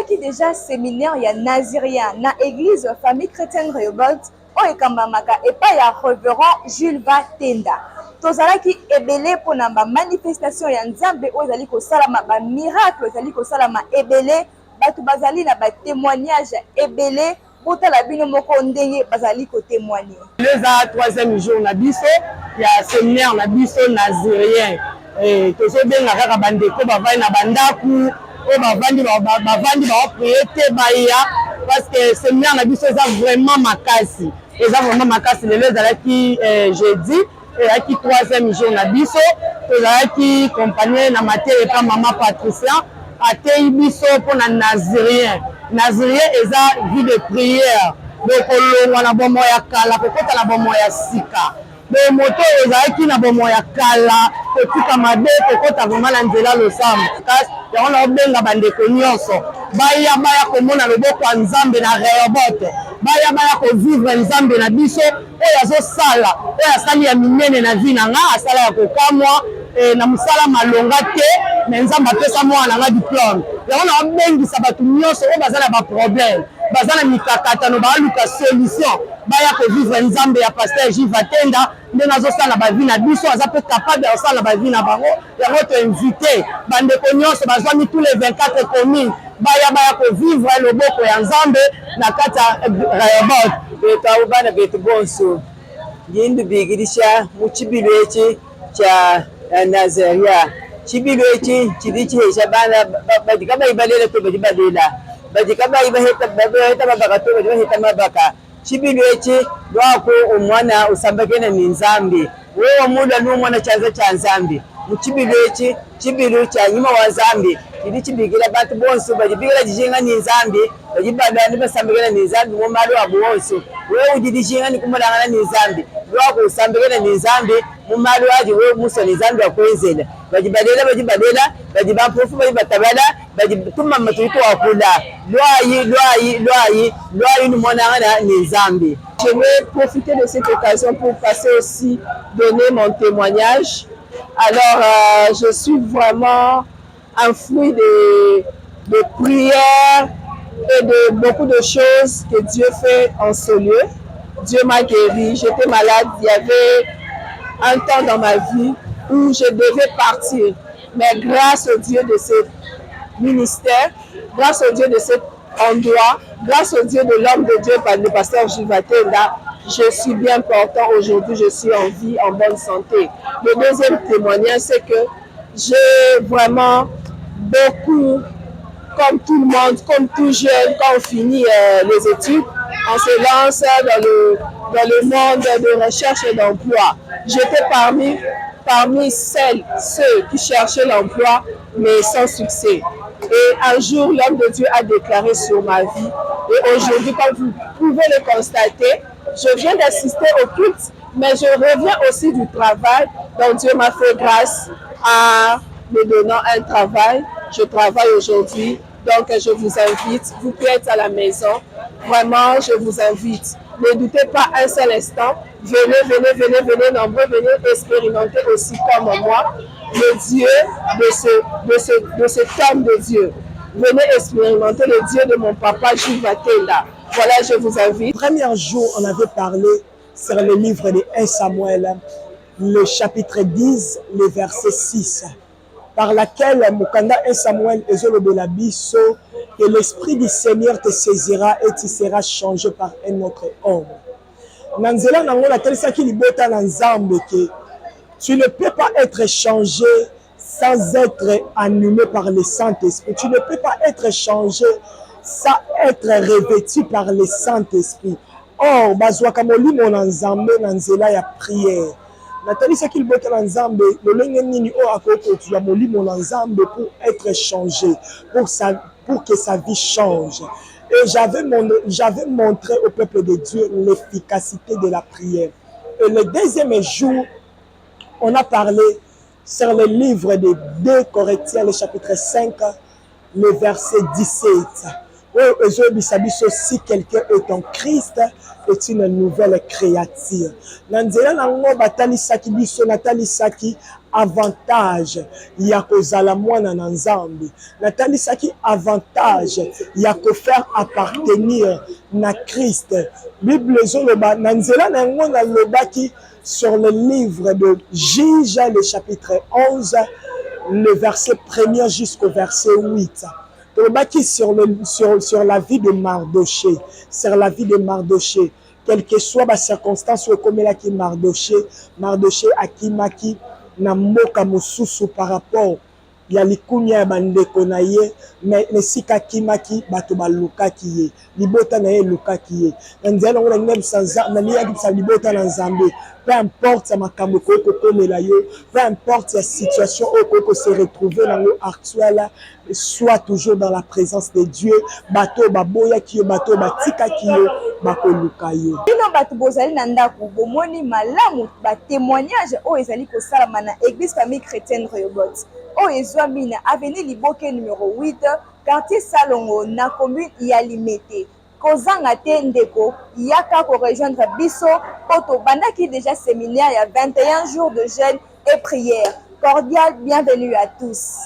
qui déjà séminaire il y a nazirien na église famille chrétienne Rehoboth oyo ekambamaka epai ya révérend Jules Vatenda tozalaki ebele mpona bamanifestation ya nzambe oyo ezali kosalama bamiracle ezali kosalama ebele bato bazali na batémoignage ebele botala bino moko ndenge bazali kotémoigner. Eza troisième jour na biso ya séminaire na biso nazirien tozobenga kaka bandeko bavandi na bandaku oyo bavandi baoprie te baya parce que séminaire na biso eza vraiment makasi lelo ezalaki jeudi ezalaki troisième jour na biso tozalaki compagnie na mateya epa mama Patricia atei biso mpona nazirien eza vie de prière bokolongwa na bomo ya kala kokota na bomo ya sika me moto ezalaki na bomo ya kala kotika mabe kokota vraimen na nzela losambo kasi yango na obenga bandeko nyonso baya komona loboko ya nzambe na Rehoboth baya kovivre nzambe na biso oyo azosala oyo asali ya minene na vi na nga asala ya kokamwa na mosala malonga te me nzambe apesa mwana nga diplôme yango na obengisa bato nyonso oyo baza na baproblème baza na mikakatano baaluka solution baya kovivre nzambe ya pasteur Jules Vatenda ndenge azosala bavi na biso aza mpe capable ya kosala bavi na bango yango toinvite bandeko nyonso bazwami tous les 24 communes baya kovivre loboko ya nzambe na kati ya Rehoboth betu bana betu bonso yindu bigirisha mu kibilo eki kya Nazaria kibilo eki kiri kihesha bana badika bayibalela to bayibalela badika bayibaheta babaka to bayibaheta mabaka kibilo eki lwako omwana usambagena ni nzambe wewe mula n'umwana cyanza cya nzambe mu kibilo eki kibilo kya nyuma wa nzambe kiri kibigira bantu bonso bajibigira jijinga ni nzambe bajibadani basambagena ni nzambe mu malo abo bonso wewe ujidishinga ni kumulangana ni nzambe lwako usambagena ni nzambe mu malo aje wewe muso ni nzambe akwenzela bajibadela bajibampofu bajibatabala bajituma matuito wakula lwai ni monangana ni nzambe. Je vais profiter de cette occasion pour passer aussi donner mon témoignage. Alors, je suis vraiment un fruit de prières et de beaucoup de choses que Dieu fait en ce lieu. Dieu m'a guéri, j'étais malade, il y avait un temps dans ma vie où je devais partir. Mais grâce au Dieu de ce ministère, grâce au Dieu de cet endroit, grâce au Dieu de l'homme de Dieu, le pasteur Jules Vatenda, je suis bien portant aujourd'hui, je suis en vie, en bonne santé. Le deuxième témoignage, c'est que j'ai vraiment beaucoup, comme tout le monde, comme tout jeune, quand on finit les études, on se lance dans le monde de recherche et d'emploi. J'étais parmi ceux qui cherchaient l'emploi, mais sans succès. Et un jour, l'homme de Dieu a déclaré sur ma vie. Et aujourd'hui, comme vous pouvez le constater, je viens d'assister au culte, mais je reviens aussi du travail. Donc Dieu m'a fait grâce à me donnant un travail. Je travaille aujourd'hui. Donc je vous invite, vous qui êtes à la maison, vraiment je vous invite. Ne doutez pas un seul instant. Venez nombreux, venez expérimenter aussi comme moi le Dieu de cet homme de Dieu. Venez expérimenter le Dieu de mon papa Jules Vatenda. Voilà, je vous invite. Premier jour, on avait parlé sur le livre de 1 Samuel, le chapitre 10, le verset 6, par laquelle Mukanda 1 Samuel Ezolobelabiso, que l'Esprit du Seigneur te saisira et tu seras changé par un autre homme. Nanzela nangola telisa ki libota na nzambe que tu ne peux pas être changé sans être animé par le Saint-Esprit. Tu ne peux pas être changé sans être revêtu par le Saint-Esprit. Or, bazwaka molimo na nzambe na nzela ya prière. Nathalie qu'il bote na nzambe, le lenge nini o akoko tu ya molimo na nzambe pour être changé, pour que sa vie change. Et j'avais montré au peuple de Dieu l'efficacité de la prière. Et le deuxième jour, on a parlé sur le livre de 2 Corinthiens, le chapitre 5, le verset 17. Si quelqu'un est en Christ, est une nouvelle créature. Nanzela nango batali saki biso natali saki avantage ya kozala mwana na nzambe, natandisaki avantage ya kofaire appartenir na Christ. Bible ezoloba na nzela na yango nalobaki sur le livre de Juge, le chapitre 11, le verset 1er jusqu'au verset 8. Tolobaki sur la vie de Mardoché, sur la vie de Mardoché. Quelle que soit la circonstance où comme là qui Mardoché akimaki na mboka mosusu par rapport ya likunya ya bandeko na ye, mais nesika akimaki bato balukaki ye, libota na ye lukaki ye. Na nzela ngo na nzambe na liya kisa libota na nzambe. Peu importe ma makambo ko komela yo, peu importe la situation où ko se retrouver dans le actuel, soit toujours dans la présence de Dieu. Bato baboya ki yo, bato batika ki yo, bakoluka yo. Bino bato bozali na ndako bomoni malamu ba témoignage o ezali ko salama na Église Famille Chrétienne Rehoboth. O ezwami na avenue Liboke numéro 8, quartier Salongo na commune ya Limete. Kozanga te ndeko yaka ko rejoindre biso poto bandaki déjà séminaire il y a 21 jours de jeûne et prière. Cordial bienvenue à tous.